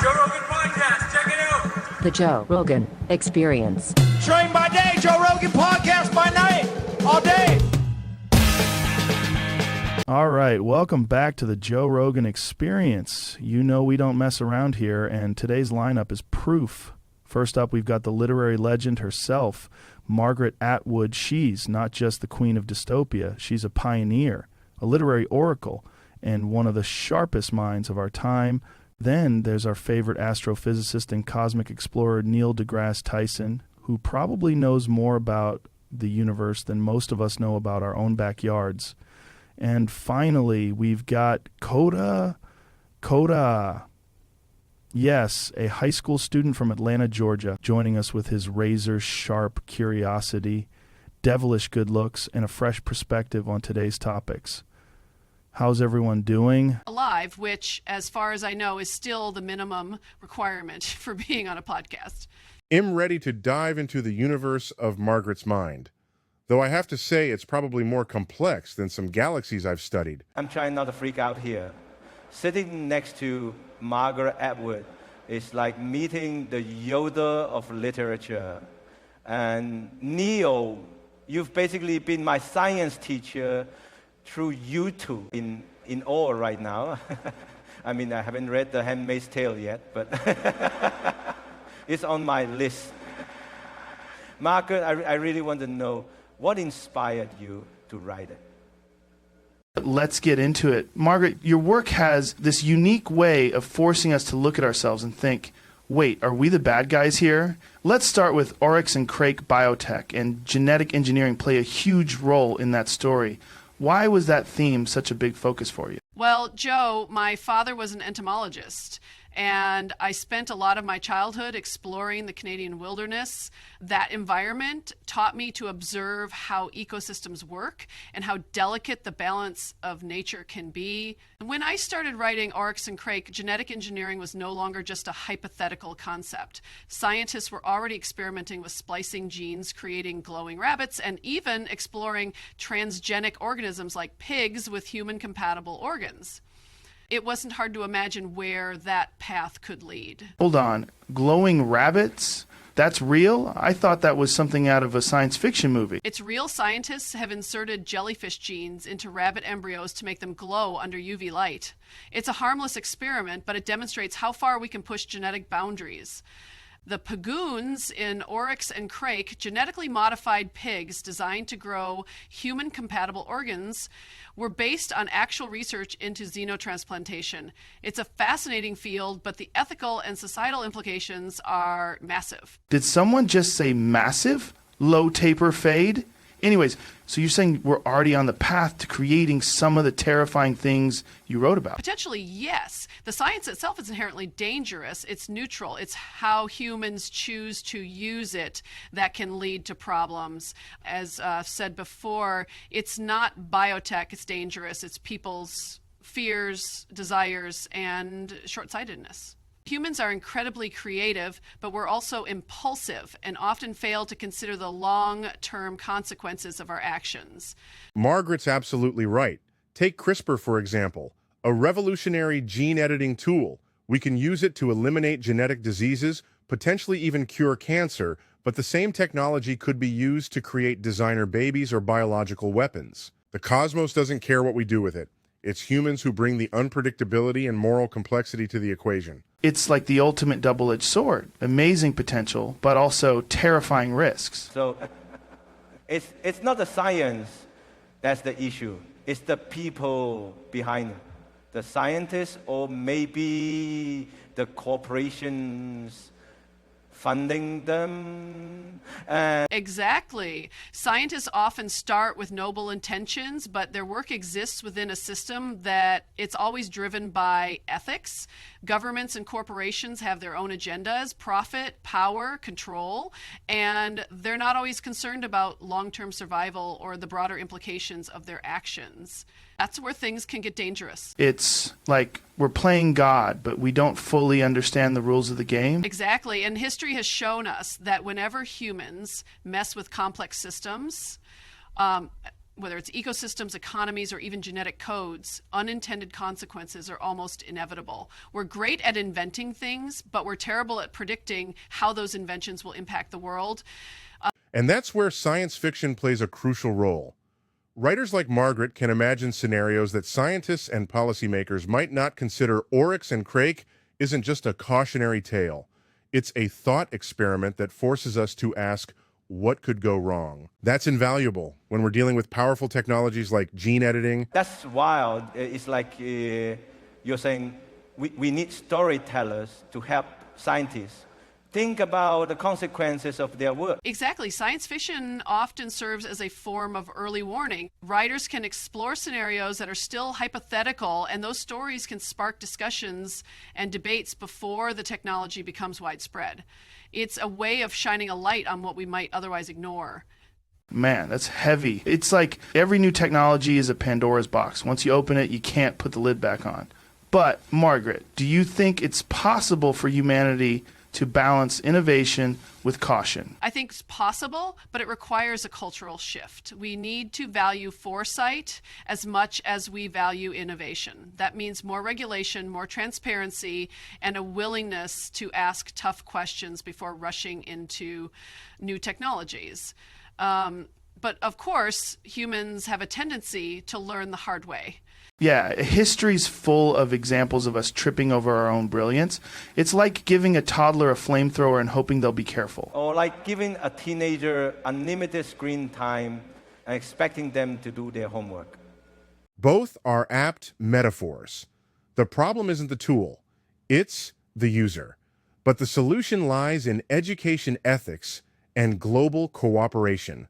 Joe Rogan Podcast. Check it out. The Joe Rogan Experience. Train by day, Joe Rogan Podcast by night, all day. All right, welcome back to the Joe Rogan Experience. You know we don't mess around here, and today's lineup is proof. First up, we've got the literary legend herself, Margaret Atwood. She's not just the queen of dystopia, she's a pioneer, a literary oracle, and one of the sharpest minds of our time. Then there's our favorite astrophysicist and cosmic explorer, Neil deGrasse Tyson, who probably knows more about the universe than most of us know about our own backyards. And finally, we've got Kota. Yes, a high school student from Atlanta, Georgia, joining us with his razor-sharp curiosity, devilish good looks, and a fresh perspective on today's topics. How's everyone doing? Alive, which, as far as I know, is still the minimum requirement for being on a podcast. I'm ready to dive into the universe of Margaret's mind. Though I have to say it's probably more complex than some galaxies I've studied. I'm trying not to freak out here. Sitting next to Margaret Atwood is like meeting the Yoda of literature. And Neil, you've basically been my science teacher through YouTube in awe right now. I mean, I haven't read The Handmaid's Tale yet, but it's on my list. Margaret, I really want to know, what inspired you to write it? Let's get into it. Margaret, your work has this unique way of forcing us to look at ourselves and think, wait, are we the bad guys here? Let's start with Oryx and Crake Biotech, and genetic engineering play a huge role in that story. Why was that theme such a big focus for you? Well, Joe, my father was an entomologist, and I spent a lot of my childhood exploring the Canadian wilderness. That environment taught me to observe how ecosystems work and how delicate the balance of nature can be. When I started writing Oryx and Crake, genetic engineering was no longer just a hypothetical concept. Scientists were already experimenting with splicing genes, creating glowing rabbits, and even exploring transgenic organisms like pigs with human-compatible organs. It wasn't hard to imagine where that path could lead. Hold on. Glowing rabbits? That's real? I thought that was something out of a science fiction movie. It's real. Scientists have inserted jellyfish genes into rabbit embryos to make them glow under UV light. It's a harmless experiment, but it demonstrates how far we can push genetic boundaries. The pagoons in Oryx and Crake, genetically modified pigs designed to grow human-compatible organs, were based on actual research into xenotransplantation. It's a fascinating field, but the ethical and societal implications are massive. Did someone just say massive? Low taper fade? Anyways, so you're saying we're already on the path to creating some of the terrifying things you wrote about? Potentially, yes. The science itself is inherently dangerous. It's neutral. It's how humans choose to use it that can lead to problems. As said before, it's not biotech. It's dangerous. It's people's fears, desires, and short-sightedness. Humans are incredibly creative, but we're also impulsive and often fail to consider the long-term consequences of our actions. Margaret's absolutely right. Take CRISPR, for example, a revolutionary gene editing tool. We can use it to eliminate genetic diseases, potentially even cure cancer, but the same technology could be used to create designer babies or biological weapons. The cosmos doesn't care what we do with it. It's humans who bring the unpredictability and moral complexity to the equation. It's like the ultimate double-edged sword. Amazing potential, but also terrifying risks. So it's not the science that's the issue. It's the people behind it. The scientists or maybe the corporations funding them. Exactly. Scientists often start with noble intentions, but their work exists within a system that it's always driven by ethics. Governments and corporations have their own agendas, profit, power, control, and they're not always concerned about long-term survival or the broader implications of their actions. That's where things can get dangerous. It's like we're playing God, but we don't fully understand the rules of the game. Exactly. And history has shown us that whenever humans mess with complex systems, whether it's ecosystems, economies, or even genetic codes, unintended consequences are almost inevitable. We're great at inventing things, but we're terrible at predicting how those inventions will impact the world. And that's where science fiction plays a crucial role. Writers like Margaret can imagine scenarios that scientists and policymakers might not consider. Oryx and Crake isn't just a cautionary tale. It's a thought experiment that forces us to ask, what could go wrong? That's invaluable when we're dealing with powerful technologies like gene editing. That's wild. It's like you're saying we need storytellers to help scientists think about the consequences of their work. Exactly. Science fiction often serves as a form of early warning. Writers can explore scenarios that are still hypothetical, and those stories can spark discussions and debates before the technology becomes widespread. It's a way of shining a light on what we might otherwise ignore. Man, that's heavy. It's like every new technology is a Pandora's box. Once you open it, you can't put the lid back on. But, Margaret, do you think it's possible for humanity to balance innovation with caution? I think it's possible, but it requires a cultural shift. We need to value foresight as much as we value innovation. That means more regulation, more transparency, and a willingness to ask tough questions before rushing into new technologies. But of course, humans have a tendency to learn the hard way. Yeah, history's full of examples of us tripping over our own brilliance. It's like giving a toddler a flamethrower and hoping they'll be careful. Or like giving a teenager unlimited screen time and expecting them to do their homework. Both are apt metaphors. The problem isn't the tool, it's the user. But the solution lies in education ethics and global cooperation.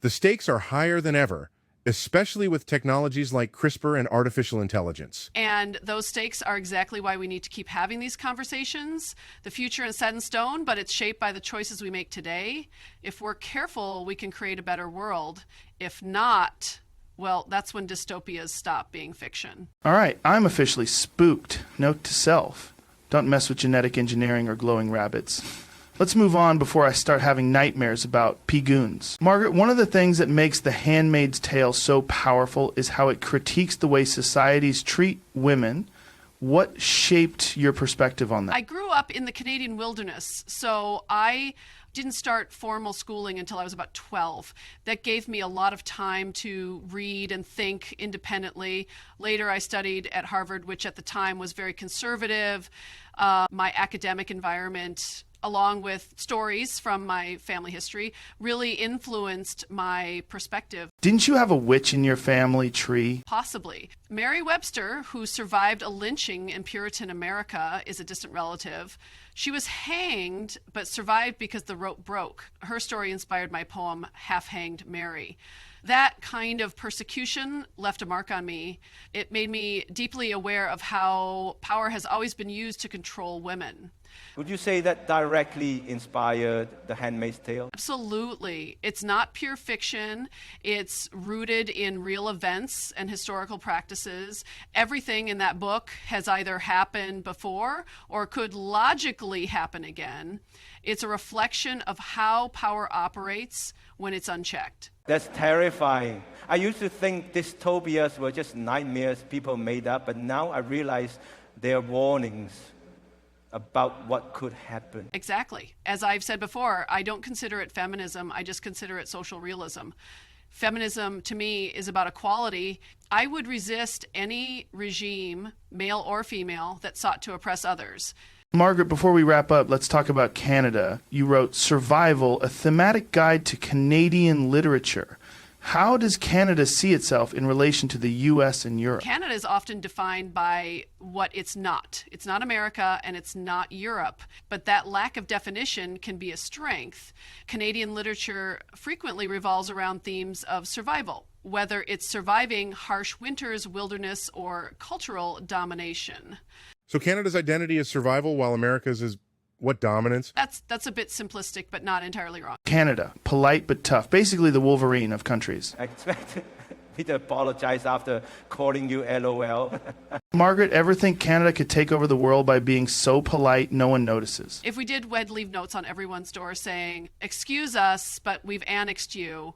The stakes are higher than ever, especially with technologies like CRISPR and artificial intelligence. And those stakes are exactly why we need to keep having these conversations. The future is set in stone, but it's shaped by the choices we make today. If we're careful, we can create a better world. If not, well, that's when dystopias stop being fiction. All right, I'm officially spooked. Note to self, don't mess with genetic engineering or glowing rabbits. Let's move on before I start having nightmares about P-goons. Margaret, one of the things that makes The Handmaid's Tale so powerful is how it critiques the way societies treat women. What shaped your perspective on that? I grew up in the Canadian wilderness, so I didn't start formal schooling until I was about 12. That gave me a lot of time to read and think independently. Later, I studied at Harvard, which at the time was very conservative. My academic environment, along with stories from my family history, really influenced my perspective. Didn't you have a witch in your family tree? Possibly. Mary Webster, who survived a lynching in Puritan America, is a distant relative. She was hanged, but survived because the rope broke. Her story inspired my poem, Half-Hanged Mary. That kind of persecution left a mark on me. It made me deeply aware of how power has always been used to control women. Would you say that directly inspired The Handmaid's Tale? Absolutely. It's not pure fiction. It's rooted in real events and historical practices. Everything in that book has either happened before or could logically happen again. It's a reflection of how power operates when it's unchecked. That's terrifying. I used to think dystopias were just nightmares people made up, but now I realize they're warnings about what could happen. Exactly. As I've said before, I don't consider it feminism, I just consider it social realism. Feminism, to me, is about equality. I would resist any regime, male or female, that sought to oppress others. Margaret, before we wrap up, let's talk about Canada. You wrote Survival, a thematic guide to Canadian literature. How does Canada see itself in relation to the U.S. and Europe? Canada is often defined by what it's not. It's not America and it's not Europe, but that lack of definition can be a strength. Canadian literature frequently revolves around themes of survival, whether it's surviving harsh winters, wilderness, or cultural domination. So Canada's identity is survival while America's is what, dominance? That's a bit simplistic, but not entirely wrong. Canada, polite but tough. Basically the Wolverine of countries. I expected me to apologize after calling you LOL. Margaret, ever think Canada could take over the world by being so polite no one notices? If we did, we'd leave notes on everyone's door saying, "Excuse us, but we've annexed you.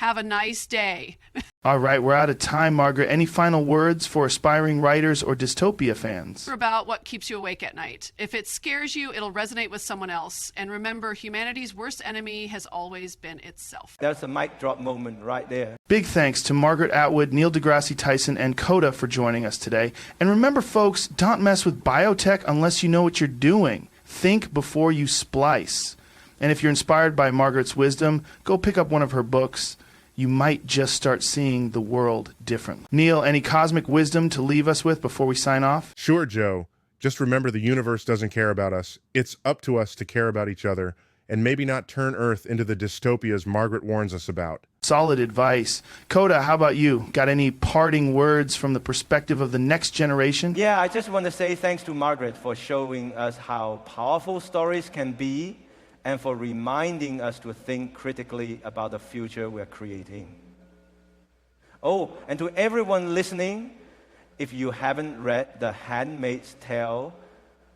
Have a nice day. All right, we're out of time, Margaret. Any final words for aspiring writers or dystopia fans? About what keeps you awake at night. If it scares you, it'll resonate with someone else. And remember, humanity's worst enemy has always been itself. That's a mic drop moment right there. Big thanks to Margaret Atwood, Neil deGrasse Tyson, and Kota for joining us today. And remember, folks, don't mess with biotech unless you know what you're doing. Think before you splice. And if you're inspired by Margaret's wisdom, go pick up one of her books. You might just start seeing the world differently. Neil, any cosmic wisdom to leave us with before we sign off? Sure, Joe. Just remember the universe doesn't care about us. It's up to us to care about each other and maybe not turn Earth into the dystopias Margaret warns us about. Solid advice. Kota, how about you? Got any parting words from the perspective of the next generation? Yeah, I just want to say thanks to Margaret for showing us how powerful stories can be and for reminding us to think critically about the future we're creating. Oh, and to everyone listening, if you haven't read The Handmaid's Tale,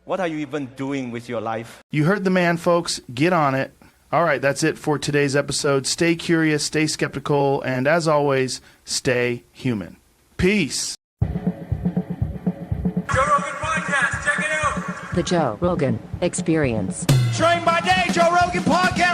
what are you even doing with your life? You heard the man, folks. Get on it. All right, that's it for today's episode. Stay curious, stay skeptical, and as always, stay human. Peace. Joe Rogan Podcast. Check it out. The Joe Rogan Experience. Train by day, Joe Rogan Podcast.